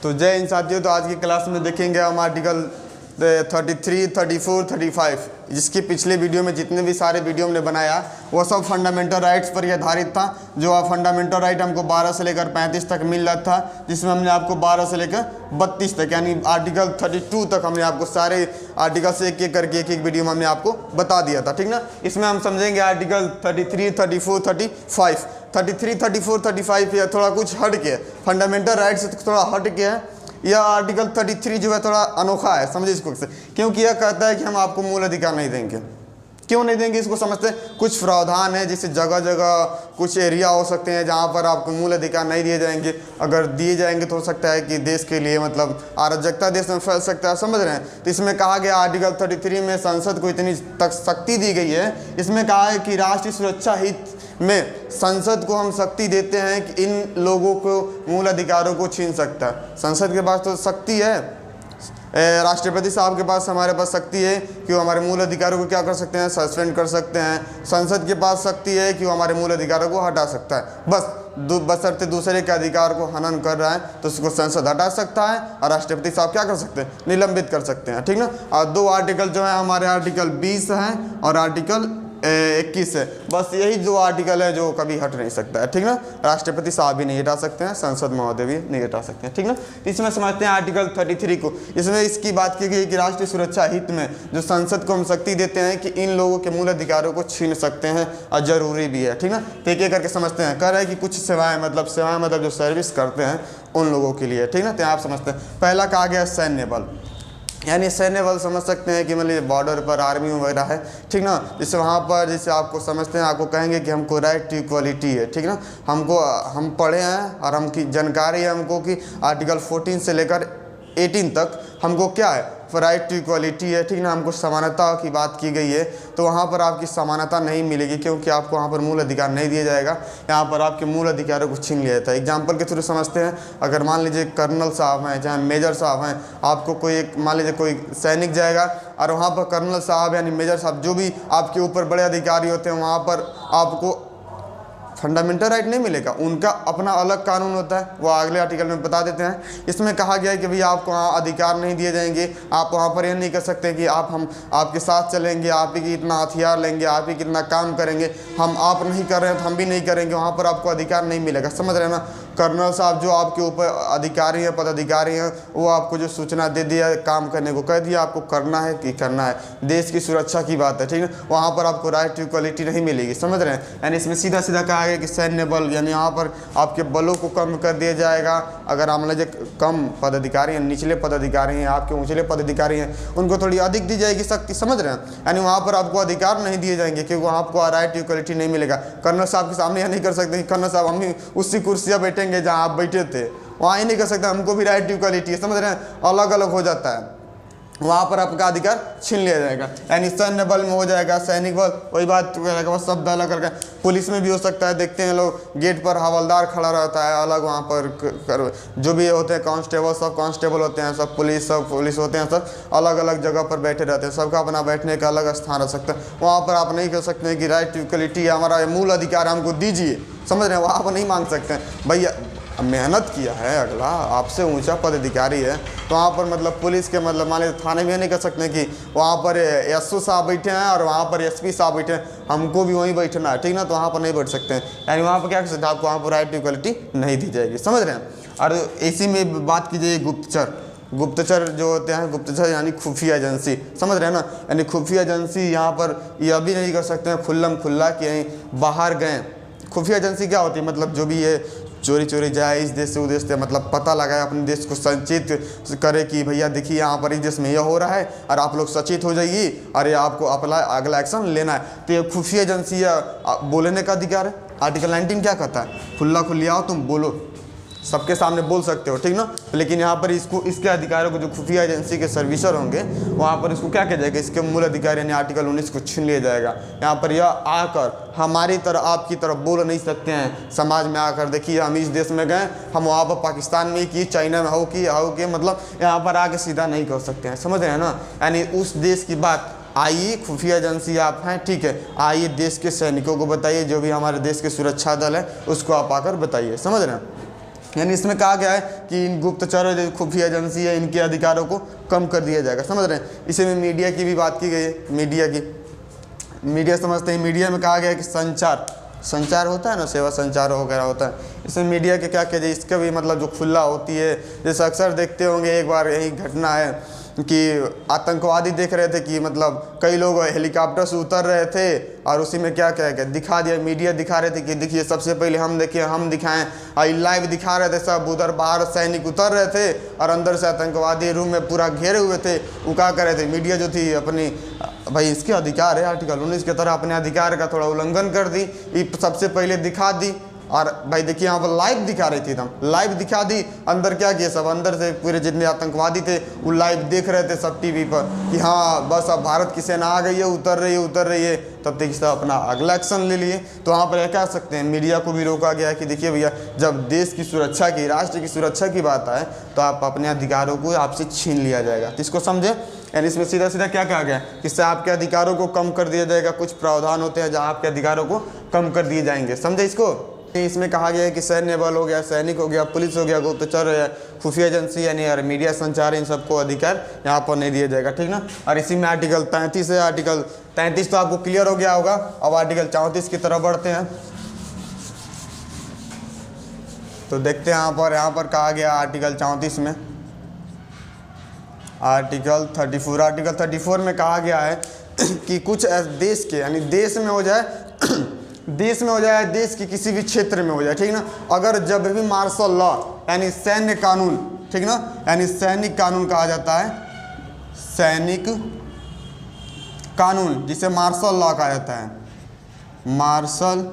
तो जय हिंद साथियों। तो आज की क्लास में देखेंगे हम आर्टिकल 33, 34, 35, जिसकी पिछले वीडियो में जितने भी सारे वीडियो हमने बनाया वो सब फंडामेंटल राइट्स पर ही आधारित था। जो फंडामेंटल राइट हमको 12 से लेकर 35 तक मिल रहा था, जिसमें हमने आपको 12 से लेकर 32 तक यानी आर्टिकल 32 तक हमने आपको सारे आर्टिकल से एक एक करके एक एक वीडियो में हमने आपको बता दिया था, ठीक ना। इसमें हम समझेंगे आर्टिकल 33, 34, 35। 33, 34, 35 ये थोड़ा कुछ हट के फंडामेंटल राइट से थोड़ा हट के है। यह आर्टिकल 33 जो है थोड़ा अनोखा है, समझिए इसको से, क्योंकि यह कहता है कि हम आपको मूल अधिकार नहीं देंगे। क्यों नहीं देंगे इसको समझते हैं। कुछ प्रावधान है जिससे जगह जगह कुछ एरिया हो सकते हैं जहां पर आपको मूल अधिकार नहीं दिए जाएंगे। अगर दिए जाएंगे तो हो सकता है कि देश के लिए मतलब अराजकता देश में फैल सकता है, समझ रहे हैं। तो इसमें कहा गया आर्टिकल 33 में संसद को इतनी तक शक्ति दी गई है। इसमें कहा है कि राष्ट्रीय सुरक्षा हित में संसद को हम शक्ति देते हैं कि इन लोगों को मूल अधिकारों को छीन सकता है। संसद के पास तो शक्ति है, राष्ट्रपति साहब के पास हमारे पास शक्ति है कि वो हमारे मूल अधिकारों को क्या कर सकते हैं, सस्पेंड कर सकते हैं। संसद के पास शक्ति है कि वो हमारे मूल अधिकारों को हटा सकता है। बशर्ते दूसरे के अधिकार को हनन कर रहा है तो उसको संसद हटा सकता है और राष्ट्रपति साहब क्या कर सकते हैं, निलंबित कर सकते हैं, ठीक ना। और दो आर्टिकल जो है हमारे आर्टिकल 20 हैं और आर्टिकल 21 है। बस यही दो आर्टिकल है जो कभी हट नहीं सकता है, ठीक ना। राष्ट्रपति साहब भी नहीं हटा सकते हैं, संसद महोदय भी नहीं हटा सकते हैं, ठीक ना। इसमें समझते हैं आर्टिकल 33 को। इसमें इसकी बात की गई कि राष्ट्रीय सुरक्षा हित में जो संसद को हम शक्ति देते हैं कि इन लोगों के मूल अधिकारों को छीन सकते हैं और जरूरी भी है, ठीक ना। तो एक एक करके समझते हैं। कह रहा है कि कुछ सेवाएं मतलब जो सर्विस करते हैं उन लोगों के लिए, ठीक ना। तो आप समझते हैं पहला कहा गया सैन्य बल, यानी सैन्य बल समझ सकते हैं कि मतलब बॉर्डर पर आर्मी वगैरह है, ठीक ना। जैसे वहाँ पर जैसे आपको समझते हैं, आपको कहेंगे कि हमको राइट टू इक्वलिटी है, ठीक ना। हम पढ़े हैं और हमकी जानकारी है हमको कि आर्टिकल 14 से लेकर 18 तक हमको क्या है, राइट टू इक्वलिटी है, ठीक ना। हमको समानता की बात की गई है, तो वहाँ पर आपकी समानता नहीं मिलेगी क्योंकि आपको वहाँ पर मूल अधिकार नहीं दिया जाएगा। यहाँ पर आपके मूल अधिकारों को छीन लिया जाता है। एग्जाम्पल के थ्रू समझते हैं। अगर मान लीजिए कर्नल साहब हैं, चाहे मेजर साहब हैं, आपको कोई एक मान लीजिए कोई सैनिक जाएगा और वहाँ पर कर्नल साहब यानी मेजर साहब जो भी आपके ऊपर बड़े अधिकारी होते हैं, वहाँ पर आपको फंडामेंटल राइट नहीं मिलेगा। उनका अपना अलग कानून होता है, वो अगले आर्टिकल में बता देते हैं। इसमें कहा गया है कि भैया आपको वहाँ अधिकार नहीं दिए जाएंगे। आप वहाँ पर यह नहीं कर सकते कि हम आपके साथ चलेंगे, आप ही की इतना हथियार लेंगे, आप ही कितना काम करेंगे, आप नहीं कर रहे हैं तो हम भी नहीं करेंगे। वहाँ पर आपको अधिकार नहीं मिलेगा, समझ रहे हैं ना। कर्नल साहब जो आपके ऊपर अधिकारी हैं, पदाधिकारी हैं, वो आपको जो सूचना दे दिया, काम करने को कह दिया, आपको करना है कि करना है, देश की सुरक्षा की बात है, ठीक है। वहाँ पर आपको राइट टू इक्वलिटी नहीं मिलेगी, समझ रहे हैं। यानी इसमें सीधा सीधा कहा गया कि सैन्य बल यानी यहाँ पर आपके बलों को कम कर दिया जाएगा। अगर आप मान लीजिए कम पदाधिकारी हैं, निचले पदाधिकारी हैं, आपके ऊंचले पदाधिकारी हैं, उनको थोड़ी अधिक दी जाएगी शक्ति, समझ रहे हैं। यानी वहाँ पर आपको अधिकार नहीं दिए जाएंगे क्योंकि वहाँ आपको राइट टू इक्वलिटी नहीं मिलेगा। कर्नल साहब के सामने यह नहीं कर सकते कि कर्नल साहब हम भी उसी कुर्सियाँ बैठेंगे जहाँ आप बैठे थे, वहाँ ही नहीं कर सकते, हमको भी राइट टू इक्वलिटी है, समझ रहे हैं। अलग अलग हो जाता है, वहाँ पर आपका अधिकार छीन लिया जाएगा। यानी सैन्य बल में हो जाएगा, सैनिक बल वही बात बस शब्द अलग करके। पुलिस में भी हो सकता है, देखते हैं लोग गेट पर हवलदार खड़ा रहता है अलग, वहाँ पर जो भी होते हैं कांस्टेबल, सब कांस्टेबल होते हैं, सब पुलिस होते हैं, सब अलग अलग जगह पर बैठे रहते हैं। सबका अपना बैठने का अलग स्थान रह सकता है। वहाँ पर आप नहीं कर सकते हैं कि राइट टू इक्वलिटी हमारा मूल अधिकार हमको दीजिए, समझ रहे हैं। वहाँ पर नहीं मांग सकते हैं। भैया मेहनत किया है, अगला आपसे ऊंचा पदाधिकारी है, तो वहाँ पर मतलब पुलिस के मतलब मान लीजिए थाने में नहीं कर सकते कि वहाँ पर एसओ साहब बैठे हैं और वहाँ पर एसपी साहब बैठे हैं, हमको भी वहीं बैठना है, ठीक ना। तो वहाँ पर नहीं बैठ सकते हैं। यानी वहाँ पर क्या कर सकते हैं, आपको वहाँ पर राइट टू इक्वलिटी नहीं दी जाएगी, समझ रहे हैं। और इसी में बात कीजिए गुप्तचर जो होते हैं, गुप्तचर यानी खुफिया एजेंसी, समझ रहे हैं ना। यानी खुफिया एजेंसी यहाँ पर यह भी नहीं कर सकते हैं खुल्लम खुल्ला कि यहीं बाहर गए। खुफिया एजेंसी क्या होती है, मतलब जो भी ये चोरी जाए इस देश से उस देश से, मतलब पता लगाए, अपने देश को संचेत करे कि भैया देखिए यहाँ पर इस देश में यह हो रहा है और आप लोग सचेत हो जाइए और ये आपको अगला एक्शन लेना है। तो ये खुफिया एजेंसी या बोलने का अधिकार है। आर्टिकल 19 क्या कहता है, खुला खुली आओ तुम बोलो, सबके सामने बोल सकते हो, ठीक ना। लेकिन यहाँ पर इसके अधिकारों को जो खुफिया एजेंसी के सर्विसर होंगे वहाँ पर इसको क्या किया जाएगा, इसके मूल अधिकार यानी आर्टिकल 19 को छीन लिया जाएगा। यहाँ पर यह आकर हमारी तरह आपकी तरफ बोल नहीं सकते हैं समाज में आकर, देखिए हम इस देश में गए, हम वहाँ पर पाकिस्तान में की, चाइना में हो कि मतलब यहाँ पर आके सीधा नहीं कर सकते हैं, समझ रहे हैं ना। यानी उस देश की बात आइए, खुफिया एजेंसी आप हैं, ठीक है, आइए देश के सैनिकों को बताइए, जो भी हमारे देश के सुरक्षा दल है उसको आप आकर बताइए, समझ रहे हैं। यानी इसमें कहा गया है कि इन गुप्तचर जो खुफिया एजेंसी है इनके अधिकारों को कम कर दिया जाएगा। समझ रहे हैं। इसी में मीडिया की भी बात की गई है। मीडिया समझते हैं। मीडिया में कहा गया है कि संचार होता है ना, सेवा संचार वगैरह होता है। इसमें मीडिया के क्या कहते हैं, इसका भी मतलब जो खुला होती है। जैसे अक्सर देखते होंगे, एक बार यही घटना है कि आतंकवादी देख रहे थे कि मतलब कई लोग हेलीकॉप्टर से उतर रहे थे और उसी में क्या दिखा दिया, मीडिया दिखा रहे थे कि देखिए सबसे पहले हम दिखाएं, और लाइव दिखा रहे थे। सब उधर बाहर सैनिक उतर रहे थे और अंदर से आतंकवादी रूम में पूरा घेरे हुए थे। वो क्या कर रहे थे, मीडिया जो थी अपनी, भाई इसके अधिकार है, आर्टिकल 19 की तरह अपने अधिकार का थोड़ा उल्लंघन कर दी। ये सबसे पहले दिखा दी और भाई देखिए यहाँ पर लाइव दिखा रही थी, एकदम लाइव दिखा दी। अंदर क्या किया, सब अंदर से पूरे जितने आतंकवादी थे वो लाइव देख रहे थे सब टीवी पर कि हाँ बस अब भारत की सेना आ गई है, उतर रही है। तब तक सब अपना अगला एक्शन ले लिए। तो वहाँ पर कह सकते हैं मीडिया को भी रोका गया कि देखिए भैया, जब देश की सुरक्षा की, राष्ट्र की सुरक्षा की बात आए तो आप अपने अधिकारों को आपसे छीन लिया जाएगा। तो इसको समझे। यानी इसमें सीधा सीधा क्या कहा गया, इससे आपके अधिकारों को कम कर दिया जाएगा। कुछ प्रावधान होते हैं जहाँ आपके अधिकारों को कम कर दिए जाएंगे। समझे इसको। इसमें कहा गया है कि सैन्य बल हो गया, सैनिक हो गया, पुलिस हो गया, गुप्तचर है, खुफिया एजेंसी यानी और मीडिया संचार, इन सबको अधिकार यहाँ पर नहीं दिया जाएगा। ठीक ना। और इसी में आर्टिकल 33 है। आर्टिकल 33 तो आपको क्लियर हो गया होगा। अब आर्टिकल 34 की तरफ बढ़ते हैं। तो देखते हैं यहाँ पर कहा गया आर्टिकल 34 में, आर्टिकल 34 में कहा गया है कि कुछ देश के, यानी देश में हो जाए, देश के किसी भी क्षेत्र में हो जाए, ठीक ना, अगर जब भी मार्शल लॉ यानी सैन्य कानून, ठीक ना, यानी सैनिक कानून कहा जाता है, सैनिक कानून जिसे मार्शल लॉ कहा जाता है, मार्शल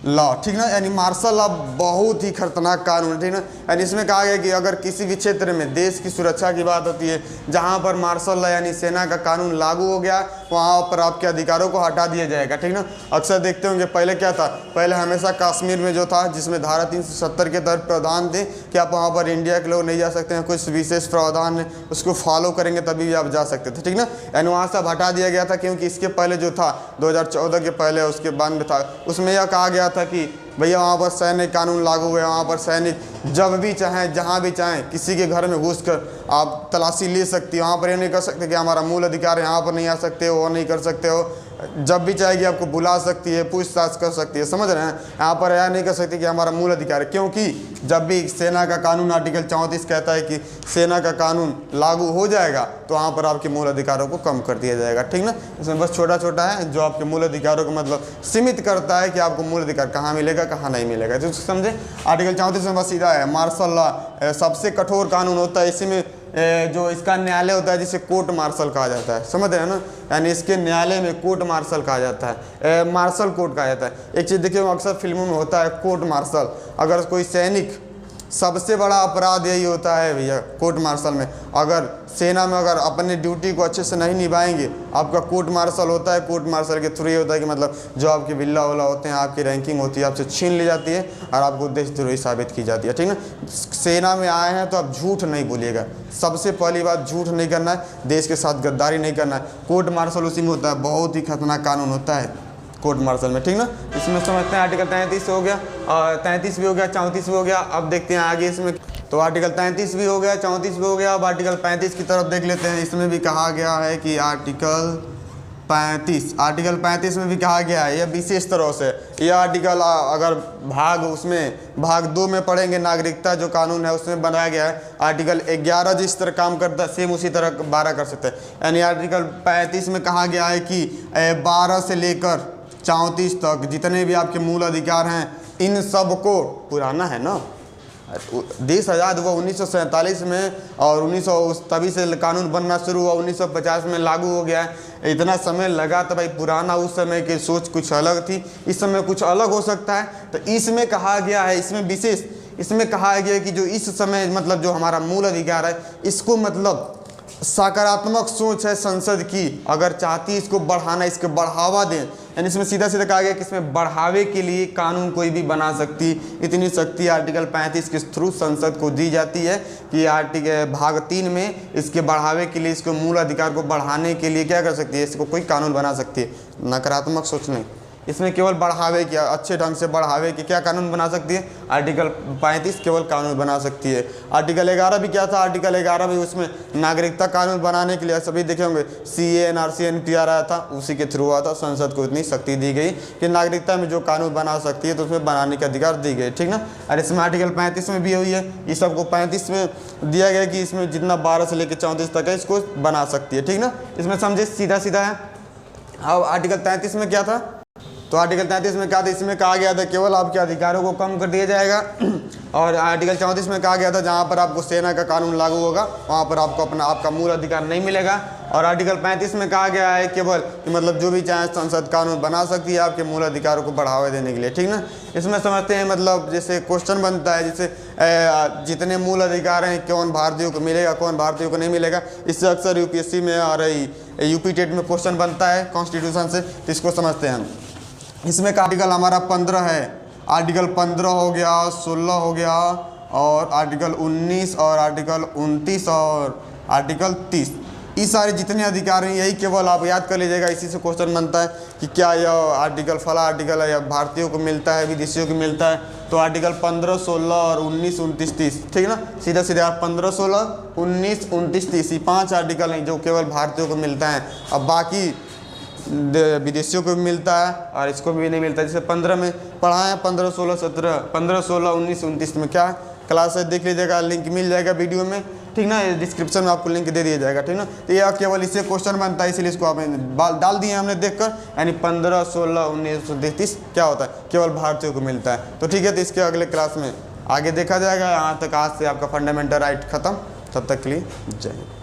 लॉ, ठीक ना, यानी मार्शल लॉ बहुत ही खतरनाक कानून है। ठीक ना। यानी इसमें कहा गया कि अगर किसी भी क्षेत्र में देश की सुरक्षा की बात होती है, जहां पर मार्शल लॉ यानी सेना का कानून लागू हो गया, वहां पर आपके अधिकारों को हटा दिया जाएगा। ठीक ना। अक्सर देखते होंगे पहले क्या था, पहले हमेशा कश्मीर में जो था, जिसमें धारा 370 के तहत प्रावधान थे कि आप वहाँ पर इंडिया के लोग नहीं जा सकते हैं, कुछ विशेष प्रावधान है, उसको फॉलो करेंगे तभी भी आप जा सकते थे। ठीक ना। यानी वहाँ से हटा दिया गया था, क्योंकि इसके पहले जो था 2014 के पहले, उसके बाद में था, उसमें यह कहा गया था कि भैया वहाँ पर सैन्य कानून लागू हुए, वहाँ पर सैनिक जब भी चाहें, जहाँ भी चाहें, किसी के घर में घुसकर आप तलाशी ले सकती हो। वहाँ पर ये नहीं कर सकते कि हमारा मूल अधिकार है, यहाँ पर नहीं आ सकते हो, वो नहीं कर सकते हो। जब भी चाहेगी आपको बुला सकती है, पूछताछ कर सकती है। समझ रहे हैं। यहाँ पर यह नहीं कर सकती कि हमारा मूल अधिकार है, क्योंकि जब भी सेना का कानून आर्टिकल 34 कहता है कि सेना का कानून लागू हो जाएगा तो वहाँ पर आपके मूल अधिकारों को कम कर दिया जाएगा। ठीक ना। इसमें बस छोटा छोटा है जो आपके मूल अधिकारों को मतलब सीमित करता है कि आपको मूल अधिकार कहाँ मिलेगा, कहाँ नहीं मिलेगा। तो समझे। आर्टिकल 34 में बस सीधा है, मार्शल लॉ सबसे कठोर कानून होता है। इसी में जो इसका न्यायालय होता है जिसे कोर्ट मार्शल कहा जाता है। समझ रहे हैं ना। यानी इसके न्यायालय में कोर्ट मार्शल कहा जाता है, मार्शल कोर्ट कहा जाता है। एक चीज़ देखिए, अक्सर फिल्मों में होता है कोर्ट मार्शल। अगर कोई सैनिक, सबसे बड़ा अपराध यही होता है भैया कोर्ट मार्शल में, अगर सेना में अगर अपने ड्यूटी को अच्छे से नहीं निभाएंगे, आपका कोर्ट मार्शल होता है। कोर्ट मार्शल के थ्रू ये होता है कि मतलब जो आपके बिल्ला वल्ला होते हैं, आपकी रैंकिंग होती है, आपसे छीन ली जाती है और आपको देशद्रोही साबित की जाती है। ठीक ना। सेना में आए हैं तो आप झूठ नहीं बोलिएगा। सबसे पहली बात, झूठ नहीं करना है, देश के साथ गद्दारी नहीं करना है। कोर्ट मार्शल उसी में होता है, बहुत ही खतरनाक कानून होता है कोर्ट मार्शल में। ठीक ना। इसमें समझते हैं आर्टिकल 33 हो गया, और 33 भी हो गया, 34 भी हो गया। अब देखते हैं आगे इसमें। तो आर्टिकल 33 भी हो गया, 34 भी हो गया। अब आर्टिकल 35 की तरफ देख लेते हैं। इसमें भी कहा गया है कि आर्टिकल 35 में भी कहा गया है, यह विशेष तरह से यह आर्टिकल अगर भाग 2 में पढ़ेंगे, नागरिकता जो कानून है उसमें बनाया गया है। आर्टिकल 11 जिस तरह काम करता है, सेम उसी तरह 12 कर सकते हैं। यानी आर्टिकल 35 में कहा गया है कि 12 से लेकर 34 तक जितने भी आपके मूल अधिकार हैं, इन सब को, पुराना है ना, देश आज़ाद हुआ 1947 में, और 1900 तभी से कानून बनना शुरू हुआ, 1950 में लागू हो गया है। इतना समय लगा तो भाई पुराना, उस समय की सोच कुछ अलग थी, इस समय कुछ अलग हो सकता है। तो इसमें कहा गया है, इसमें विशेष इसमें कहा गया है कि जो इस समय मतलब जो हमारा मूल अधिकार है, इसको मतलब सकारात्मक सोच है संसद की, अगर चाहती इसको बढ़ाना, इसको बढ़ावा दें। यानी इसमें सीधा सीधा कहा गया कि इसमें बढ़ावे के लिए कानून कोई भी बना सकती, इतनी शक्ति आर्टिकल 35 के थ्रू संसद को दी जाती है कि आर्टिकल भाग 3 में इसके बढ़ावे के लिए, इसको मूल अधिकार को बढ़ाने के लिए क्या कर सकती है, इसको कोई कानून बना सकती है। नकारात्मक सोच नहीं, इसमें केवल बढ़ावे की, अच्छे ढंग से बढ़ावे की क्या कानून बना सकती है, आर्टिकल 35 केवल कानून बना सकती है। आर्टिकल 11 भी क्या था, आर्टिकल 11 भी उसमें नागरिकता कानून बनाने के लिए सभी देखे होंगे CAA NRC NPR आया था, उसी के थ्रू आया था। संसद को इतनी शक्ति दी गई कि नागरिकता में जो कानून बना सकती है तो उसमें बनाने का अधिकार दी गई, ठीक ना। और इसमें आर्टिकल 35 में भी हुई है, इस सबको 35 में दिया गया कि इसमें जितना 12 से लेकर 34 तक है इसको बना सकती है, ठीक ना। इसमें समझे, सीधा सीधा है। अब आर्टिकल 33 में क्या था, तो आर्टिकल 33 में क्या था, इसमें कहा गया था केवल आपके अधिकारों को कम कर दिया जाएगा। और आर्टिकल 34 में कहा गया था जहाँ पर आपको सेना का कानून लागू होगा वहाँ पर आपको आपका मूल अधिकार नहीं मिलेगा। और आर्टिकल 35 में कहा गया है केवल कि मतलब जो भी चाहे संसद कानून बना सकती है आपके मूल अधिकारों को बढ़ावा देने के लिए, ठीक ना। इसमें समझते हैं मतलब जैसे क्वेश्चन बनता है, जैसे जितने मूल अधिकार हैं कौन भारतीयों को मिलेगा कौन भारतीयों को नहीं मिलेगा। इससे अक्सर UPSC में और UP टेट में क्वेश्चन बनता है कॉन्स्टिट्यूशन से, तो इसको समझते हैं हम। इसमें का आर्टिकल हमारा 15 है, आर्टिकल 15 हो गया, 16 हो गया, और आर्टिकल 19 और आर्टिकल 29 और आर्टिकल 30, ये सारे जितने अधिकार हैं यही केवल आप याद कर लीजिएगा। इसी से क्वेश्चन बनता है कि क्या यह आर्टिकल फला आर्टिकल है या भारतीयों को मिलता है विदेशियों को मिलता है। तो आर्टिकल 15, 16 और 19, 29, 30, ठीक ना। सीधा सीधा आप 15, 16, 19, 29, 30 ये 5 आर्टिकल हैं जो केवल भारतीयों को मिलता है। अब बाकी विदेशियों को भी मिलता है और इसको भी नहीं मिलता। जैसे 15 में पढ़ा है 15, 16, 17, 15, 16, 19, 29 में क्या क्लास है देख लीजिएगा, लिंक मिल जाएगा वीडियो में, ठीक ना। डिस्क्रिप्शन में आपको लिंक दे दिया जाएगा, ठीक ना। तो ये केवल इससे क्वेश्चन बनता है, इसलिए इसको आपने डाल दिए हमने देखकर, यानी 15, 16, 19, 30 क्या होता है केवल भारतीयों को मिलता है। तो ठीक है, तो इसके अगले क्लास में आगे देखा जाएगा। यहाँ तक आज से आपका फंडामेंटल राइट खत्म। तब तक के लिए जय हिंद।